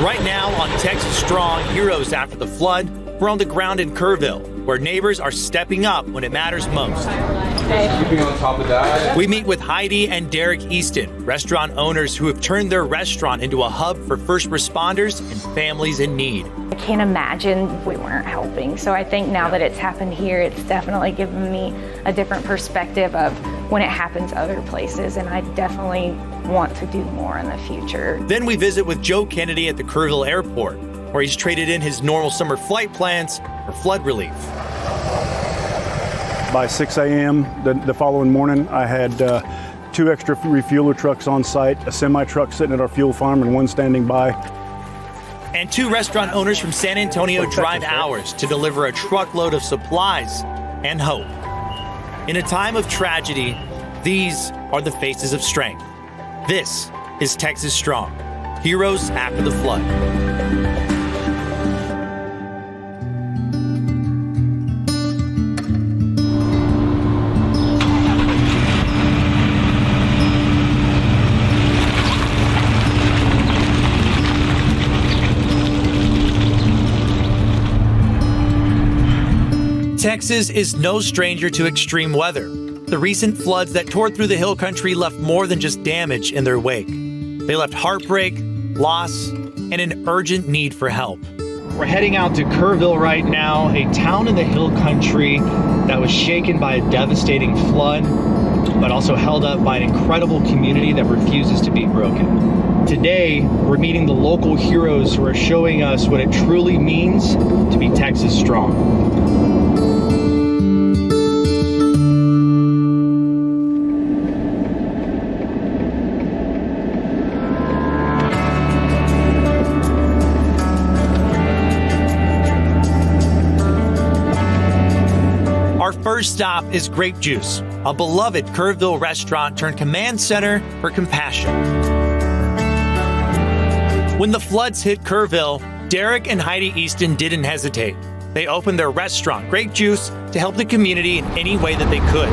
Right now on Texas Strong, Heroes After the Flood, we're on the ground in Kurville, where neighbors are stepping up when it matters most. Keeping on top of that. We meet with Heidi and Derek Easton, restaurant owners who have turned their restaurant into a hub for first responders and families in need. I can't imagine if we weren't helping. So I think now that it's happened here, it's definitely given me a different perspective of when it happens other places, and I definitely want to do more in the future. Then we visit with Joe Kennedy at the Kurville Airport, where he's traded in his normal summer flight plans for flood relief. By 6 a.m. the following morning, I had 2 extra refueler trucks on site, a semi-truck sitting at our fuel farm, and 1 standing by. And 2 restaurant owners from San Antonio drive hours to deliver a truckload of supplies and hope. In a time of tragedy, these are the faces of strength. This is Texas Strong, Heroes After the Flood. Texas is no stranger to extreme weather. The recent floods that tore through the hill country left more than just damage in their wake. They left heartbreak, loss, and an urgent need for help. We're heading out to Kurville right now, a town in the hill country that was shaken by a devastating flood, but also held up by an incredible community that refuses to be broken. Today, we're meeting the local heroes who are showing us what it truly means to be Texas strong. Our first stop is Grape Juice, a beloved Kurville restaurant turned command center for compassion. When the floods hit Kurville, Derek and Heidi Easton didn't hesitate. They opened their restaurant, Grape Juice, to help the community in any way that they could.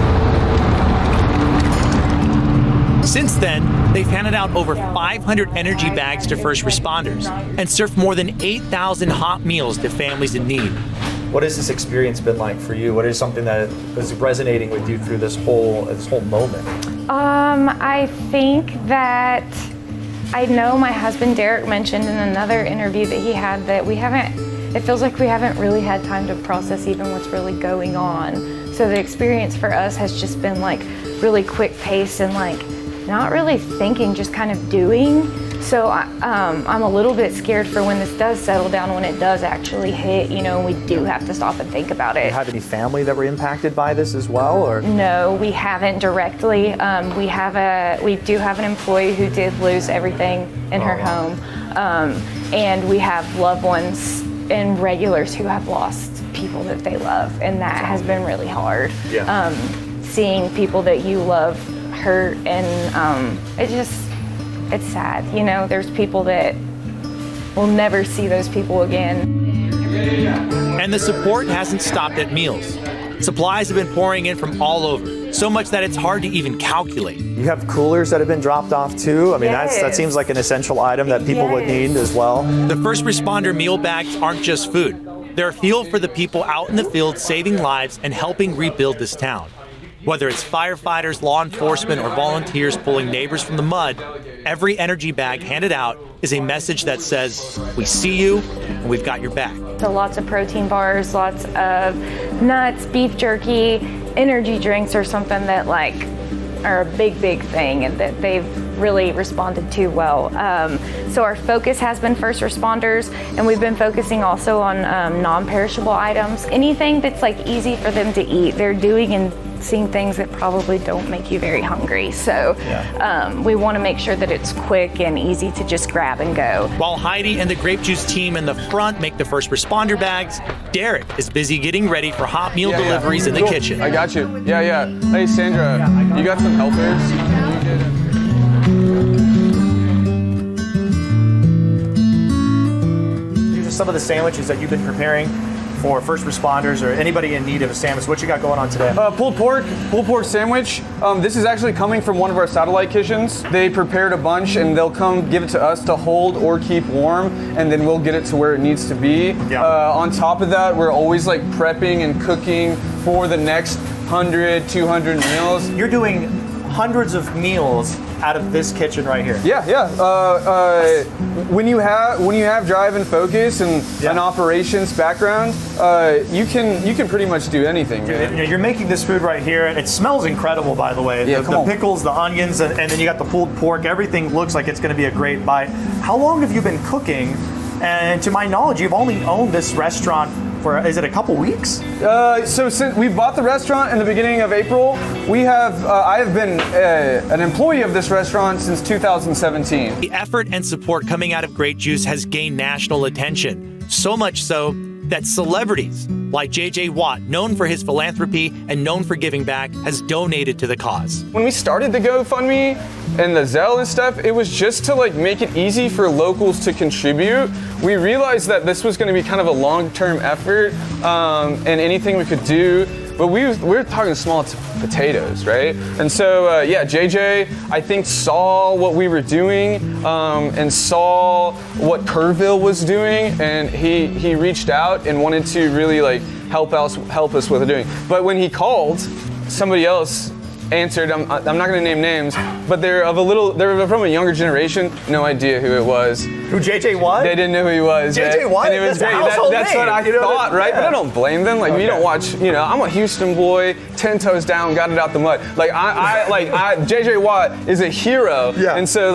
Since then, they've handed out over 500 energy bags to first responders and served more than 8,000 hot meals to families in need. What has this experience been like for you? What is something that is resonating with you through this whole moment? I think that I know my husband Derek mentioned in another interview that he had that it feels like we haven't really had time to process even what's really going on. So the experience for us has just been like really quick pace and like not really thinking, just kind of doing. So I'm a little bit scared for when this does settle down, when it does actually hit, and we do have to stop and think about it. Do you have any family that were impacted by this as well, or? No, we haven't directly. We do have an employee who did lose everything in her home, and we have loved ones and regulars who have lost people that they love, and that has been really hard. Yeah. Seeing people that you love hurt, and it's sad. There's people that will never see those people again. And the support hasn't stopped at meals. Supplies have been pouring in from all over, so much that it's hard to even calculate. You have coolers that have been dropped off too? I mean, Yes. that seems like an essential item that people would need as well. The first responder meal bags aren't just food. They're fuel for the people out in the field saving lives and helping rebuild this town. Whether it's firefighters, law enforcement, or volunteers pulling neighbors from the mud, every energy bag handed out is a message that says, we see you and we've got your back. So lots of protein bars, lots of nuts, beef jerky, energy drinks are something that are a big thing and that they've really responded to well. So our focus has been first responders, and we've been focusing also on non-perishable items. Anything that's easy for them to eat, they're doing and seeing things that probably don't make you very hungry. So we want to make sure that it's quick and easy to just grab and go. While Heidi and the Grape Juice team in the front make the first responder bags, Derek is busy getting ready for hot meal deliveries in the kitchen. I got you. Yeah. Hey, Sandra, you got some helpers? These are some of the sandwiches that you've been preparing for first responders or anybody in need of a sandwich. What you got going on today? Pulled pork sandwich. This is actually coming from one of our satellite kitchens. They prepared a bunch and they'll come give it to us to hold or keep warm, and then we'll get it to where it needs to be. Yeah. On top of that, we're always like prepping and cooking for the next 100, 200 meals. You're doing hundreds of meals out of this kitchen right here. Yeah. When you have drive and focus and an operations background, you can pretty much do anything, man. You're making this food right here. It smells incredible, by the way. Yeah, the pickles, the onions, and then you got the pulled pork. Everything looks like it's going to be a great bite. How long have you been cooking? And to my knowledge, you've only owned this restaurant for, is it a couple weeks? So since we bought the restaurant in the beginning of April, I have been an employee of this restaurant since 2017. The effort and support coming out of Grape Juice has gained national attention. So much so that celebrities like JJ Watt, known for his philanthropy and known for giving back, has donated to the cause. When we started the GoFundMe and the Zelle and stuff, it was just to like make it easy for locals to contribute. We realized that this was going to be kind of a long-term effort, and anything we could do. But we're talking small potatoes, right? And so, JJ, I think, saw what we were doing and saw what Kurville was doing, and he reached out and wanted to really like help us with doing. But when he called, somebody else answered. I'm not going to name names, but they're from a younger generation. No idea who it was. Who, JJ Watt? They didn't know who he was. JJ Watt? And it was great. That's what I thought, right? But I don't blame them. Like, we don't watch, I'm a Houston boy, 10 toes down, got it out the mud. Like, JJ Watt is a hero. Yeah. And so,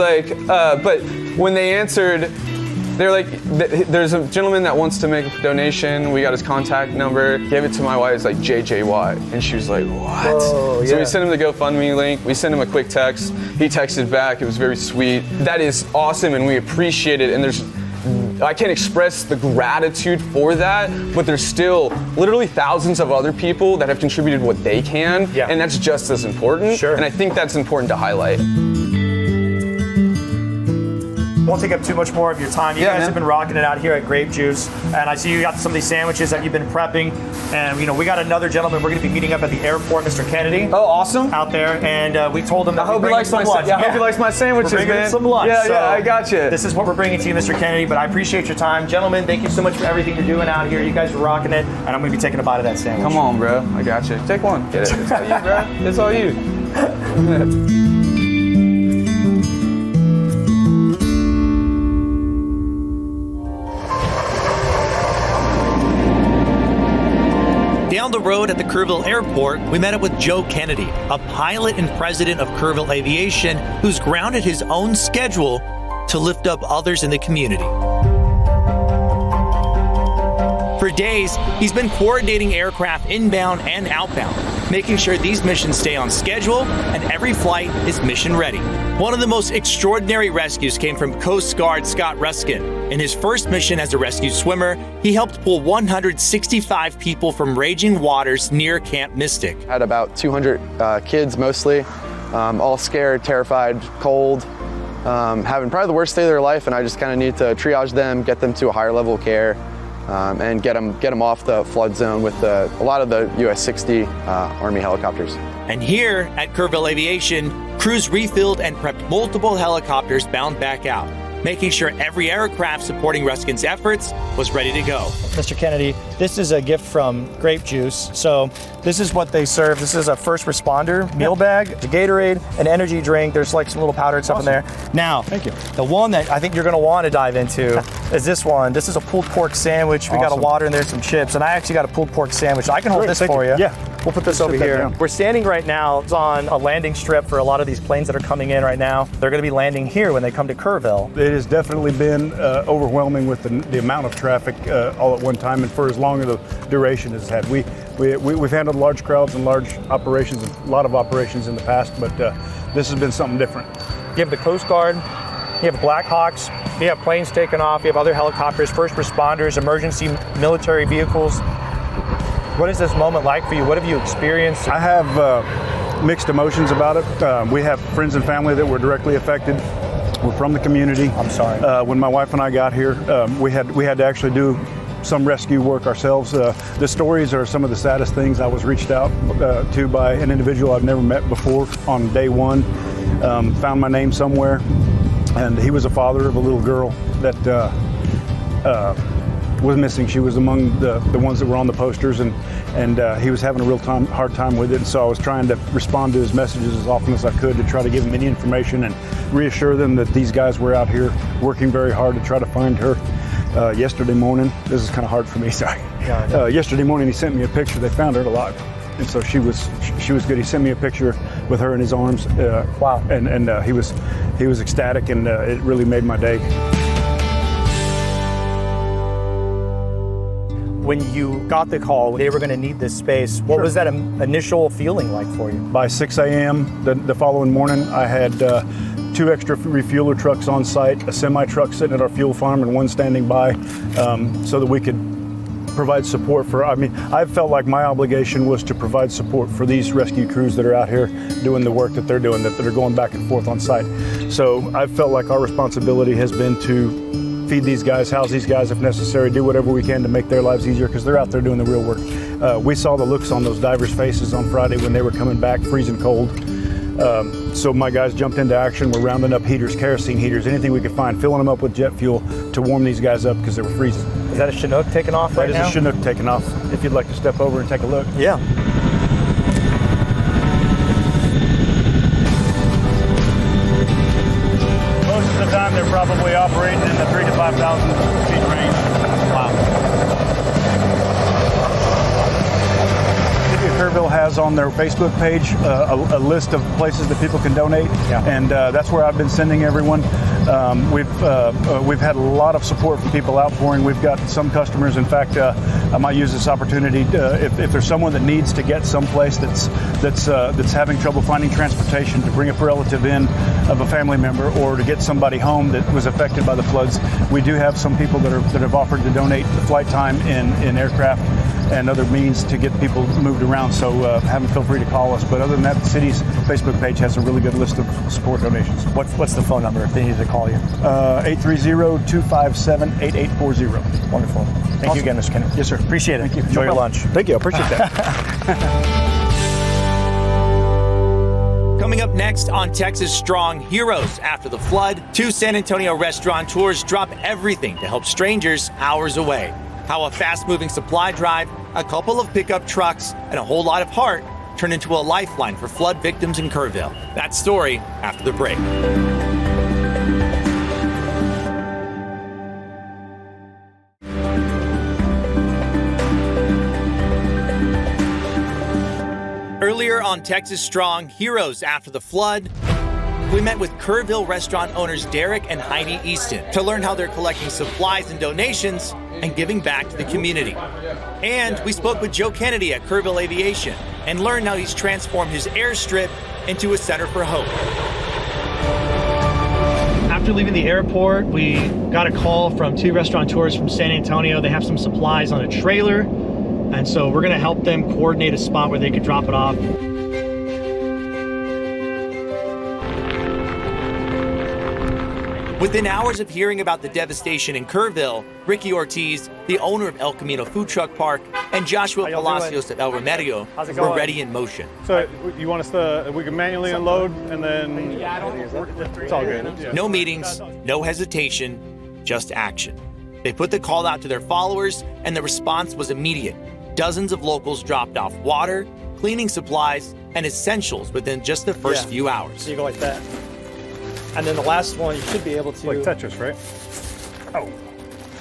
but when they answered, they're like, there's a gentleman that wants to make a donation. We got his contact number. Gave it to my wife. It's like JJ Watt, and she was like, "What?" Oh, yeah. So we sent him the GoFundMe link. We sent him a quick text. He texted back. It was very sweet. That is awesome, and we appreciate it. And I can't express the gratitude for that, but there's still literally thousands of other people that have contributed what they can, and that's just as important. Sure. And I think that's important to highlight. Won't take up too much more of your time. You guys have been rocking it out here at Grape Juice, and I see you got some of these sandwiches that you've been prepping. And we got another gentleman we're going to be meeting up at the airport, Mr. Kennedy. Oh, awesome! Out there, and we told him that I hope he likes my lunch. I hope he likes my sandwiches, we're bringing man. him some lunch. Yeah, I got you. This is what we're bringing to you, Mr. Kennedy. But I appreciate your time, gentlemen. Thank you so much for everything you're doing out here. You guys are rocking it, and I'm going to be taking a bite of that sandwich. Come on, bro. I got you. Take one. Get it. It's all you, bro. It's all you. Down the road at the Kurville Airport, we met up with Joe Kennedy, a pilot and president of Kurville Aviation, who's grounded his own schedule to lift up others in the community. For days, he's been coordinating aircraft inbound and outbound, making sure these missions stay on schedule and every flight is mission ready. One of the most extraordinary rescues came from Coast Guard Scott Ruskin. In his first mission as a rescue swimmer, he helped pull 165 people from raging waters near Camp Mystic. Had about 200 kids mostly, all scared, terrified, cold, having probably the worst day of their life, and I just kind of need to triage them, get them to a higher level of care, and get them off the flood zone with a lot of the US-60 Army helicopters. And here at Kurville Aviation, crews refilled and prepped multiple helicopters bound back out, making sure every aircraft supporting Ruskin's efforts was ready to go. Mr. Kennedy, this is a gift from Grape Juice. So this is what they serve. This is a first responder meal bag, a Gatorade, an energy drink. There's like some little powdered stuff in there. Now, thank you. The one that I think you're gonna want to dive into is this one. This is a pulled pork sandwich. We got a water in there, some chips, and I actually got a pulled pork sandwich. I can hold this for you. Yeah. We'll put this over here. We're standing right now on a landing strip for a lot of these planes that are coming in right now. They're going to be landing here when they come to Kurville. It has definitely been overwhelming with the amount of traffic all at one time, and for as long as the duration it's had. We've handled large crowds and large operations, a lot of operations in the past, but this has been something different. You have the Coast Guard, you have Black Hawks, you have planes taking off, you have other helicopters, first responders, emergency military vehicles. What is this moment like for you? What have you experienced? I have mixed emotions about it. We have friends and family that were directly affected. We're from the community. I'm sorry. When my wife and I got here, we had to actually do some rescue work ourselves. The stories are some of the saddest things. I was reached out to by an individual I've never met before on day one. Found my name somewhere, and he was a father of a little girl that was missing. She was among the ones that were on the posters, and he was having a real hard time with it. And so I was trying to respond to his messages as often as I could to try to give him any information and reassure them that these guys were out here working very hard to try to find her. Yesterday morning, this is kind of hard for me, sorry. Yeah, yesterday morning he sent me a picture. They found her alive, and so she was good. He sent me a picture with her in his arms. Wow. And he was ecstatic, and it really made my day. When you got the call, they were going to need this space. What was that initial feeling like for you? By 6 a.m. the following morning, I had 2 extra refueler trucks on site, a semi-truck sitting at our fuel farm, and 1 standing by, so that we could provide support for. I felt like my obligation was to provide support for these rescue crews that are out here doing the work that they're doing, that are going back and forth on site. So I felt like our responsibility has been to feed these guys, house these guys if necessary, do whatever we can to make their lives easier, because they're out there doing the real work. We saw the looks on those divers' faces on Friday when they were coming back freezing cold. So my guys jumped into action. We're rounding up heaters, kerosene heaters, anything we could find, filling them up with jet fuel to warm these guys up because they were freezing. Is that a Chinook taking off right now? That is a Chinook taking off. If you'd like to step over and take a look. Yeah. Most of the time they're probably operating in the 3,000 to 5,000 feet range. Wow. Kurville has on their Facebook page a list of places that people can donate, and that's where I've been sending everyone. We've had a lot of support from people outpouring. We've got some customers. In fact, I might use this opportunity if there's someone that needs to get someplace that's having trouble finding transportation to bring a relative in of a family member, or to get somebody home that was affected by the floods. We do have some people that have offered to donate the flight time in aircraft and other means to get people moved around, so have them feel free to call us. But other than that, the city's Facebook page has a really good list of support donations. What's the phone number if they need to call you? 830-257-8840. Wonderful. Thank you again, Mr. Kennedy. Yes, sir. Appreciate it. Thank you. Enjoy your lunch. Thank you. I appreciate that. Coming up next on Texas Strong, heroes after the flood, 2 San Antonio restaurateurs drop everything to help strangers hours away. How a fast-moving supply drive, a couple of pickup trucks, and a whole lot of heart turned into a lifeline for flood victims in Kurville. That story after the break. Earlier on Texas Strong, heroes after the flood, we met with Kurville restaurant owners Derek and Heidi Easton to learn how they're collecting supplies and donations and giving back to the community. And we spoke with Joe Kennedy at Kurville Aviation and learned how he's transformed his airstrip into a center for hope. After leaving the airport, we got a call from 2 restaurateurs from San Antonio. They have some supplies on a trailer, and so we're gonna help them coordinate a spot where they could drop it off. Within hours of hearing about the devastation in Kurville, Ricky Ortiz, the owner of El Camino Food Truck Park, and Joshua Palacios of El Remedio were ready in motion. So you want us to, we can manually unload and then it's all good. Yeah. No meetings, no hesitation, just action. They put the call out to their followers and the response was immediate. Dozens of locals dropped off water, cleaning supplies, and essentials within just the first few hours. So you go like that. And then the last one, you should be able to... Like Tetris, right? Oh.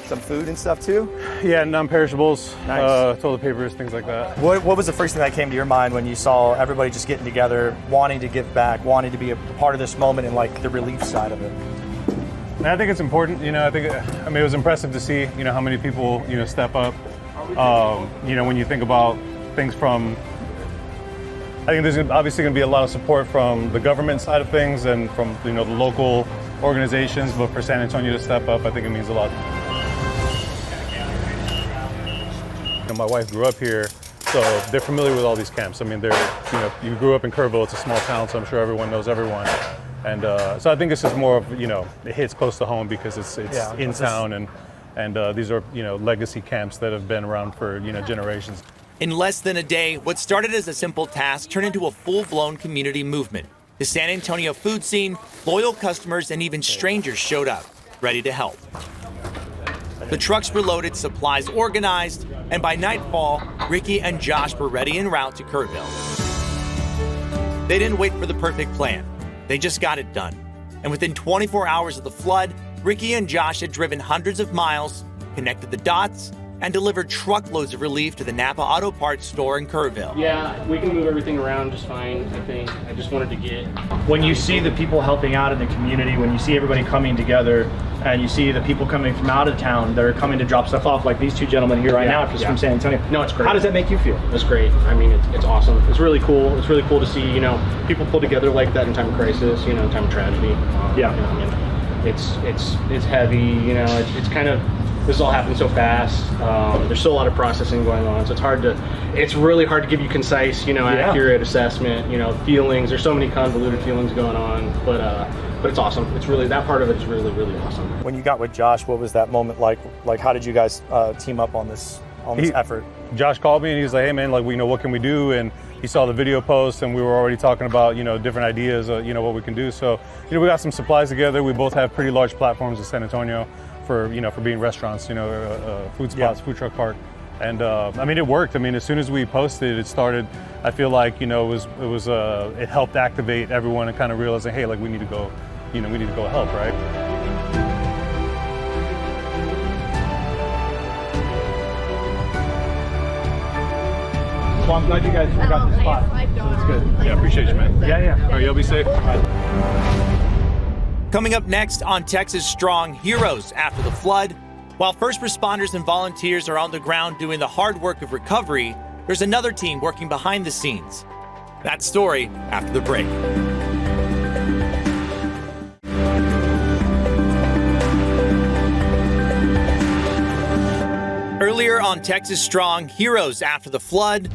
Some food and stuff too? Yeah, non-perishables, Nice. toilet papers, things like that. What was the first thing that came to your mind when you saw everybody just getting together, wanting to give back, wanting to be a part of this moment and like the relief side of it? And I think it's important, you know, it was impressive to see, you know, how many people, you know, step up. You know, when you think about things from, I think there's obviously going to be a lot of support from the government side of things and from, you know, the local organizations, but for San Antonio to step up, I think it means a lot. You know, my wife grew up here, so they're familiar with all these camps. I mean, they're, you know, you grew up in Kurville, it's a small town, so I'm sure everyone knows everyone. And so I think it's just more of, you know, it hits close to home because it's in town, and And these are, legacy camps that have been around for, generations. In less than a day, what started as a simple task turned into a full-blown community movement. The San Antonio food scene, loyal customers, and even strangers showed up, ready to help. The trucks were loaded, supplies organized, and by nightfall, Ricky and Josh were ready en route to Kurville. They didn't wait for the perfect plan. They just got it done. And within 24 hours of the flood, Ricky and Josh had driven hundreds of miles, connected the dots, and delivered truckloads of relief to the Napa Auto Parts store in Kurville. Yeah, we can move everything around just fine, I think. I just wanted to get... When you see the people helping out in the community, when you see everybody coming together, and you see the people coming from out of town that are coming to drop stuff off, like these two gentlemen here right now, just from San Antonio. No, it's great. How does that make you feel? It's great. I mean, it's awesome. It's really cool. It's really cool to see, people pull together like that in time of crisis, in time of tragedy. It's heavy, it's kind of... This all happened so fast. There's still a lot of processing going on, so it's really hard to give you concise, accurate assessment, feelings. There's so many convoluted feelings going on, but it's awesome. It's really, that part of it is really, really awesome. When you got with Josh, what was that moment like? Like, how did you guys team up on this effort? Josh called me and he was like, hey man, what can we do? And he saw the video post and we were already talking about, different ideas, what we can do. So, we got some supplies together. We both have pretty large platforms in San Antonio for being restaurants, food spots, food truck park. And it worked. As soon as we posted, it started, I feel like, it helped activate everyone and kind of realizing, hey, we need to go, we need to go help, right? Well, I'm glad you guys got the spot. So that's good. Yeah, appreciate you, man. Yeah. All right, y'all be safe. Coming up next on Texas Strong, heroes after the flood. While first responders and volunteers are on the ground doing the hard work of recovery, there's another team working behind the scenes. That story after the break. Earlier on Texas Strong, heroes after the flood.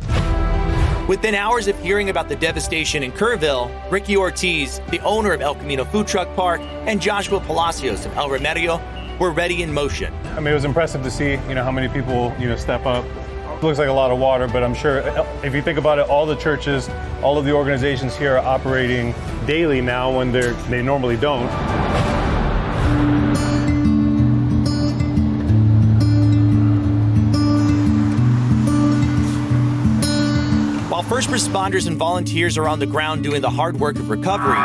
Within hours of hearing about the devastation in Kurville, Ricky Ortiz, the owner of El Camino Food Truck Park, and Joshua Palacios of El Remedio were ready in motion. It was impressive to see, how many people, step up. It looks like a lot of water, but I'm sure if you think about it, all the churches, all of the organizations here are operating daily now when they normally don't. While first responders and volunteers are on the ground doing the hard work of recovery,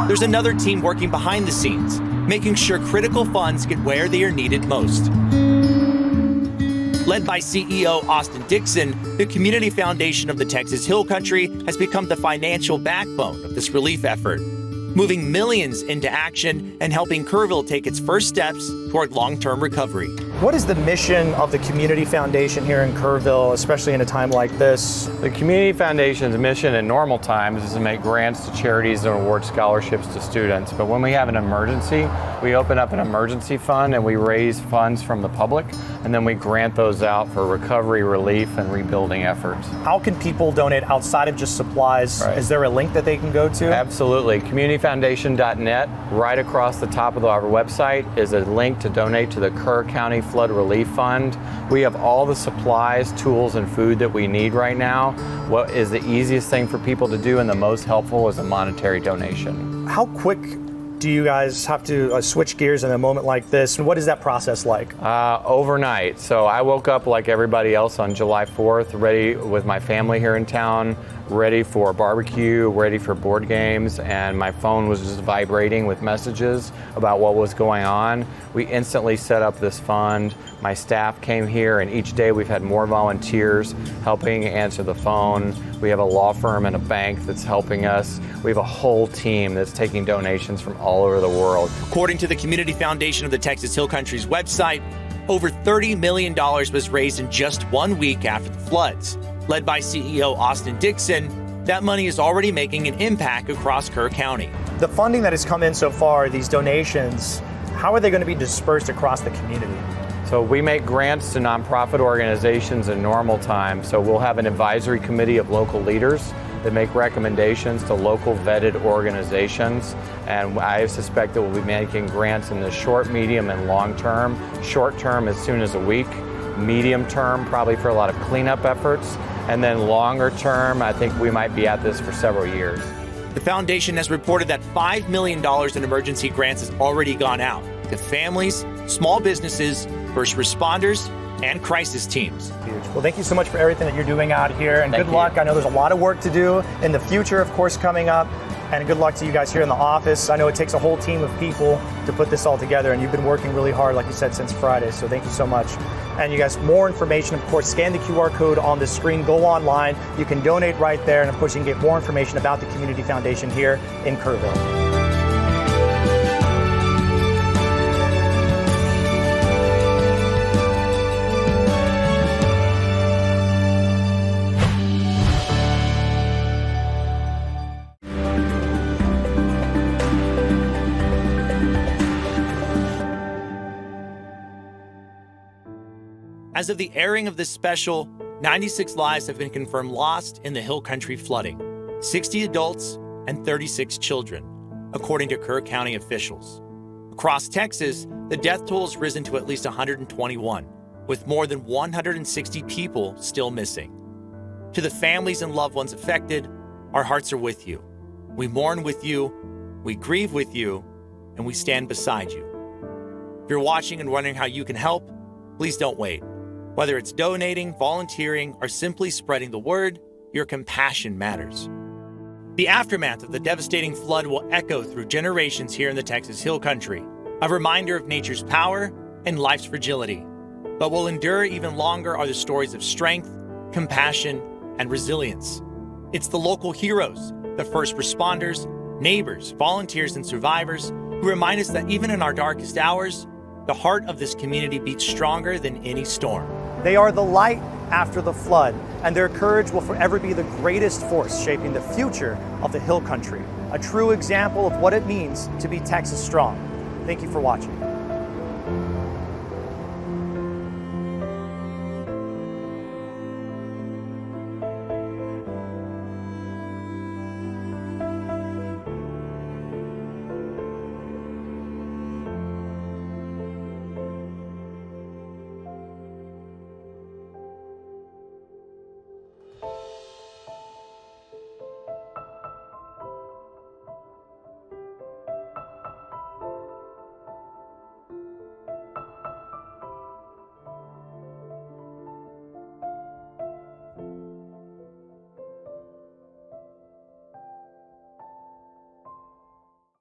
there's another team working behind the scenes, making sure critical funds get where they are needed most. Led by CEO Austin Dixon, the Community Foundation of the Texas Hill Country has become the financial backbone of this relief effort, moving millions into action and helping Kurville take its first steps toward long-term recovery. What is the mission of the Community Foundation here in Kurville, especially in a time like this? The Community Foundation's mission in normal times is to make grants to charities and award scholarships to students. But when we have an emergency, we open up an emergency fund and we raise funds from the public, and then we grant those out for recovery, relief, and rebuilding efforts. How can people donate outside of just supplies? Right. Is there a link that they can go to? Absolutely. CommunityFoundation.net, right across the top of our website, is a link to donate to the Kerr County Flood Relief Fund. We have all the supplies, tools, and food that we need right now. What is the easiest thing for people to do and the most helpful is a monetary donation. How quick do you guys have to switch gears in a moment like this? And what is that process like? Overnight. So I woke up like everybody else on July 4th, ready with my family here in town, ready for barbecue, ready for board games, and my phone was just vibrating with messages about what was going on. We instantly set up this fund. My staff came here, and each day we've had more volunteers helping answer the phone. We have a law firm and a bank that's helping us. We have a whole team that's taking donations from all over the world. According to the Community Foundation of the Texas Hill Country's website, over $30 million was raised in just 1 week after the floods. Led by CEO Austin Dixon, that money is already making an impact across Kerr County. The funding that has come in so far, these donations, how are they going to be dispersed across the community? So we make grants to nonprofit organizations in normal times. So we'll have an advisory committee of local leaders that make recommendations to local vetted organizations, and I suspect that we'll be making grants in the short, medium, and long term. Short term as soon as a week, medium term probably for a lot of cleanup efforts, and then longer term I think we might be at this for several years. The foundation has reported that $5 million in emergency grants has already gone out to families, small businesses, first responders, and crisis teams. Huge. Well, thank you so much for everything that you're doing out here, and Thank good you. luck. I know there's a lot of work to do in the future, of course, coming up, and good luck to you guys here in the office. I know it takes a whole team of people to put this all together, and you've been working really hard, like you said, since Friday, so thank you so much. And you guys, more information, of course, scan the QR code on the screen, go online, you can donate right there, and of course you can get more information about the Community Foundation here in Kurville. As of the airing of this special, 96 lives have been confirmed lost in the Hill Country flooding, 60 adults and 36 children, according to Kerr County officials. Across Texas, the death toll has risen to at least 121, with more than 160 people still missing. To the families and loved ones affected, our hearts are with you. We mourn with you, we grieve with you, and we stand beside you. If you're watching and wondering how you can help, please don't wait. Whether it's donating, volunteering, or simply spreading the word, your compassion matters. The aftermath of the devastating flood will echo through generations here in the Texas Hill Country, a reminder of nature's power and life's fragility. But will endure even longer are the stories of strength, compassion, and resilience. It's the local heroes, the first responders, neighbors, volunteers, and survivors who remind us that even in our darkest hours, the heart of this community beats stronger than any storm. They are the light after the flood, and their courage will forever be the greatest force shaping the future of the Hill Country, a true example of what it means to be Texas strong. Thank you for watching.